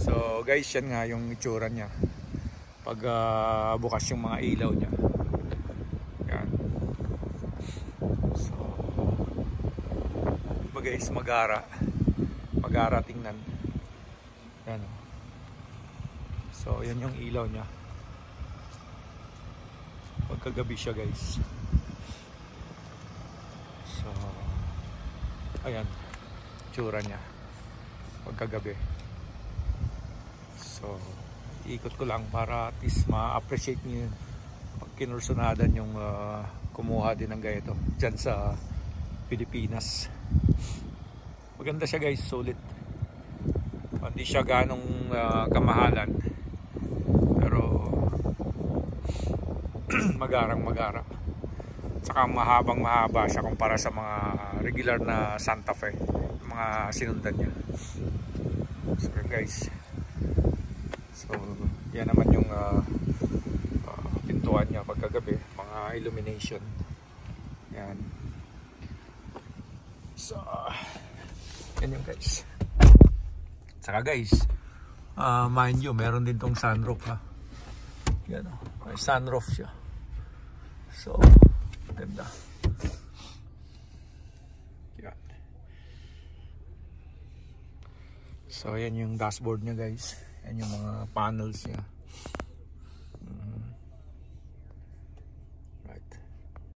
So guys, yan nga yung itsura niya pag bukas yung mga ilaw niya. Yan. So diba guys, magara tingnan. Yan. So yan yung ilaw niya pagkagabi siya guys. So ayan itsura niya pagkagabi. So ikot ko lang para at least ma-appreciate niyo pag kinursunadan yung kumuha din ng ganito dyan sa Pilipinas. Maganda siya guys, sulit. Hindi siya ganong kamahalan, pero magarang saka mahaba siya kumpara sa mga regular na Santa Fe, mga sinundan niya. So guys, so yan naman yung pintuan niya pagkagabi, mga illumination yan. So yan yung guys. Saka guys, mind you, meron din tong sunroof ha. Yan o, may sunroof siya. So ganda. Yan. So yan yung dashboard niya guys. Yan yung mga panels niya.